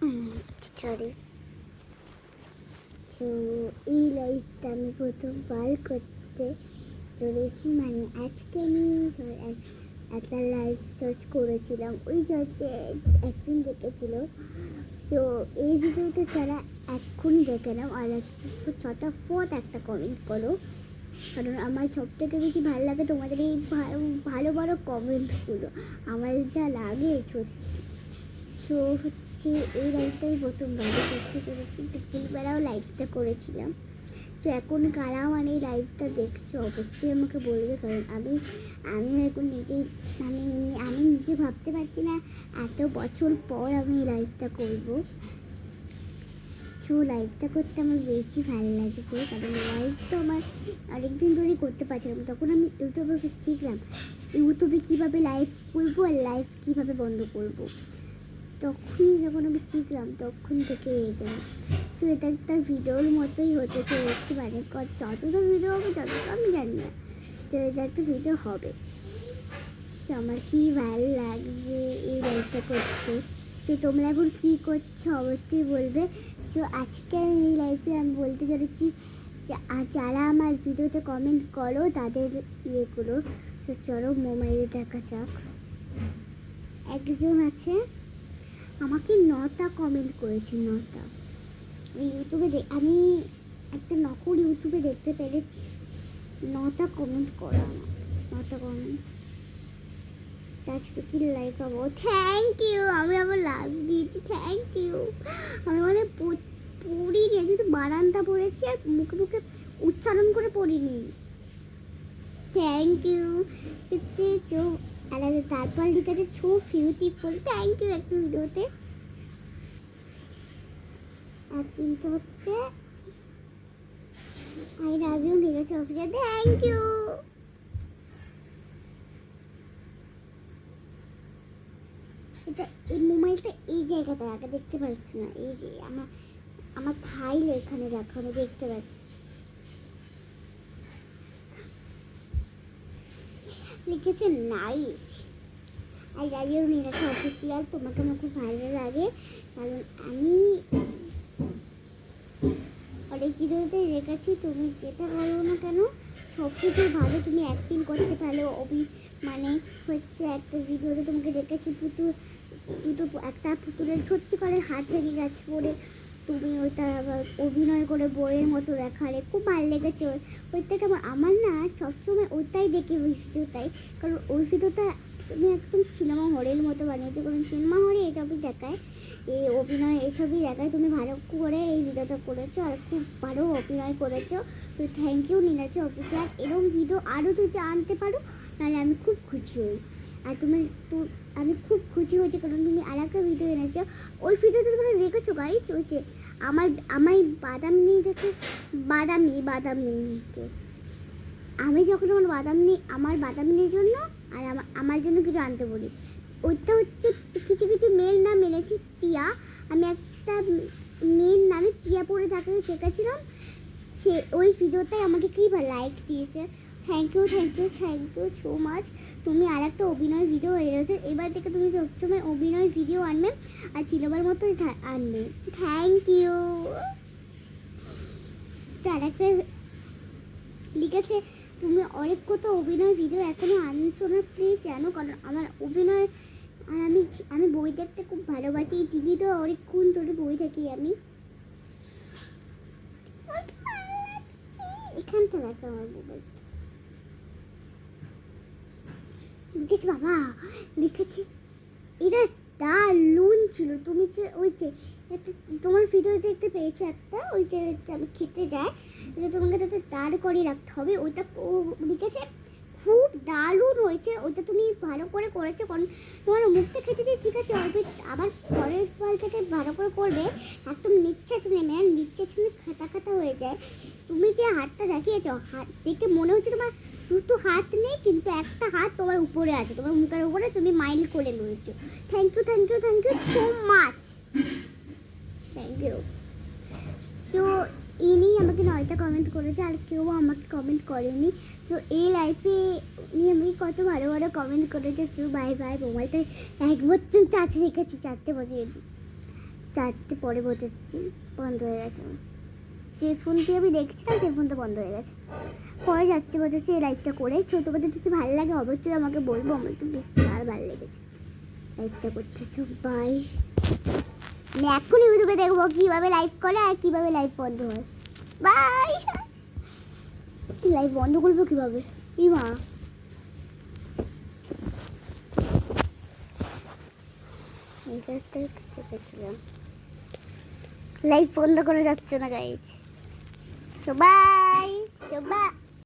Sorry. তো এই লাইফটা আমি প্রথমবার করতে চলেছি, মানে আজকে আমি একটা লাইভ সার্চ করেছিলাম, ওই সার্চে একদিন দেখেছিল। তো এই ভিডিওতে তারা এক্ষুনি দেখে নাও আর 6টা একটা কমেন্ট করো, কারণ আমার সব থেকে বেশি ভালো লাগে তোমাদের এই ভালো ভালো কমেন্টগুলো, আমার যা লাগে সত্যি। হচ্ছে এই লাইভটা আমি প্রথমবার করতে চলেছি, দুপুরবেলাও লাইভটা করেছিলাম। তো এখন কারা মানে এই লাইভটা দেখছো অবশ্যই আমাকে বলবে, কারণ আমি এখন নিজেই আমি নিজে ভাবতে পারছি না এত বছর পর আমি এই লাইভটা করবো। তো লাইভটা করতে আমার বেশি ভালো লাগছে, কারণ লাইভ তো আমার অনেকদিন ধরেই করতে পারছিলাম। তখন আমি ইউটিউবে শিখলাম ইউটিউবে কীভাবে লাইভ করবো আর লাইভ কীভাবে বন্ধ করবো। তখন যখন আমি শিখলাম তখন থেকে এগোলাম। তো এটা একটা ভিডিওর মতোই হতে চলেছি, মানে যতটা ভিডিও হবে ততটা আমি জানি না, তো এটা একটা ভিডিও হবে। তো আমার কী ভালো লাগছে এই লাইভটা করতে। তো তোমরা এখন কী করছো অবশ্যই বলবে। তো আজকে এই লাইফে আমি বলতে চলেছি যে যারা আমার ভিডিওতে কমেন্ট করো তাদের ইয়ে করো। তো চলো মোবাইলে দেখা যাক। একজন আছে আমাকে 9টা কমেন্ট করেছে, 9টা। ইউটিউবে আমি একটা নকল ইউটিউবে দেখতে পেরেছি 9টা কমেন্ট করা, আমার 9টা কমেন্ট। টাচ টু কি লাইক হবো, থ্যাংক ইউ। আমি আবার লাভ দিয়েছি, থ্যাংক ইউ। আমি মানে পড়িনি, যেহেতু বারান্দা পড়েছি আর মুখে মুখে উচ্চারণ করে পড়িনি। থ্যাংক ইউ হচ্ছে আর তারপর লিখেছে সো বিউটিফুল, থ্যাংক ইউ। একটা ভিডিওতে আর তিনটে হচ্ছে আই লাভ ইউ লিখেছে অফিসে, থ্যাংক ইউ। এটা এই মোবাইলটা এই জায়গাটা আগে দেখতে পাচ্ছি না, এই যে আমার ফাইল এখানে রাখা, আমি দেখতে পাচ্ছি। লিখেছে nice, I love you Nilakshi official. তোমাকে আমার খুব ভালো লাগে, কারণ আমি অনেক ভিডিওতে রেখেছি তুমি যেটা বলো না কেন সব কিছু ভালো, তুমি অ্যাক্টিং করতে ভালো। মানে হচ্ছে একটা ভিডিওতে তোমাকে দেখেছি একটা পুতুলের সত্যিকারের হাত ভেঙে গেছে পরে তুমি ওইটা আবার অভিনয় করে বইয়ের মতো দেখালে, খুব ভালো লেগেছে ওইটাকে। আমার না সবসময় ওইটাই দেখি, ওই ভিডিওটাই, কারণ ওই ভিডিওটা তুমি একদম সিনেমা হলের মতো বানিয়েছো, কারণ সিনেমা হলে এইসবই দেখায়, এই অভিনয় এইসবই দেখায়। তুমি ভালো করে এই ভিডিওটা করেছো আর খুব ভালো অভিনয় করেছো। তো থ্যাংক ইউ নীলাক্ষী অফিসিয়াল। এরকম ভিডিও আরও যদি আনতে পারো তাহলে আমি খুব খুশি হই। আর আমি খুব খুশি হয়েছি কারণ তুমি আর একটা ভিডিও এনেছো, ওই ভিডিওটা তোমরা দেখেছো গাইজ, ওই যে আমার বাদামি দেখে বাদামিকে আমি যখন আমার বাদামির জন্য আর আমার জন্য কিছু আনতে বলি, ওইটা হচ্ছে কিছু কিছু মেয়ের নাম এনেছি পিয়া। আমি একটা মেয়ের নামে পিয়া পড়ে তাকে দেখেছিলাম, সে ওই ভিডিওটাই আমাকে কি লাইক দিয়েছে। Thank you so much. তুমি আর একটা অভিনয় ভিডিও হয়ে গেছে, এবার থেকে তুমি সবসময় অভিনয় ভিডিও আনবে আর চিলবার মতো আনবে। Thank you. তো আর একটা লিখেছে তুমি অনেক কত অভিনয় ভিডিও এখনো আনছো না, প্লিজ জানো, কারণ আমার অভিনয় আর আমি বই দেখতে খুব ভালোবাসি, এই টিভিতে অনেকক্ষণ ধরে বই থাকি আমি। এখানটা রাখা আমার মোবাইল লিখেছি বাবা, লিখেছি এটা দারুণ ছিল। তুমি যে ওই যে একটা তোমার ভিডিও দেখতে পেয়েছো একটা, ওই যে আমি খেতে যাই, তোমাকে তাতে দাঁড় করিয়ে রাখতে হবে, ওইটা লিখেছে খুব দারুণ হয়েছে, ওইটা তুমি ভালো করে করেছো, কারণ তোমার মুখটা খেতে চাই ঠিক আছে, অল্প আবার পরের ফল থেকে ভালো করে করবে, একদম নিচ্ছে নেমে নিচ্ছে খাতা খাতা হয়ে যায়। তুমি যে হাতটা দেখিয়েছো, হাত দেখে মনে হচ্ছে তোমার দুটো হাত নেই, কিন্তু একটা হাত তোমার উপরে আছে, তোমার মুখের উপরে, তুমি মাইল করে রয়েছো। Thank you so much, thank you. তো ইনি আমাকে 9টা কমেন্ট করেছে, আর কেউ আমাকে কমেন্ট করেনি। তো এই লাইফে নিয়ে আমি কত ভালো ভালো কমেন্ট করেছে। তো বাই মোবাইলটা 1 বছর চার্জ রেখেছি, 4টে বছর। 4টে পরে বোঝাচ্ছি বন্ধ হয়ে গেছে। যে ফোন দিয়ে আমি দেখছিলাম সেই ফোনটা বন্ধ হয়ে গেছে। পরে যাচ্ছে বোঝাচ্ছি এই লাইফটা করে। ছোটো বোধ যদি ভালো লাগে অবশ্যই আমাকে বলবো, আমার তো বিশাল ভালো লেগেছে লাইফটা করতেছো। বাই। আমি এখন ইউটিউবে দেখবো কীভাবে লাইভ করে আর কীভাবে লাইভ বন্ধ হয়। বাই। লাইভ বন্ধ করবো কীভাবে? ই মা, এইটা তো চেপেছিলাম। লাইভ বন্ধ করা যাচ্ছে না গাইজ। সবাই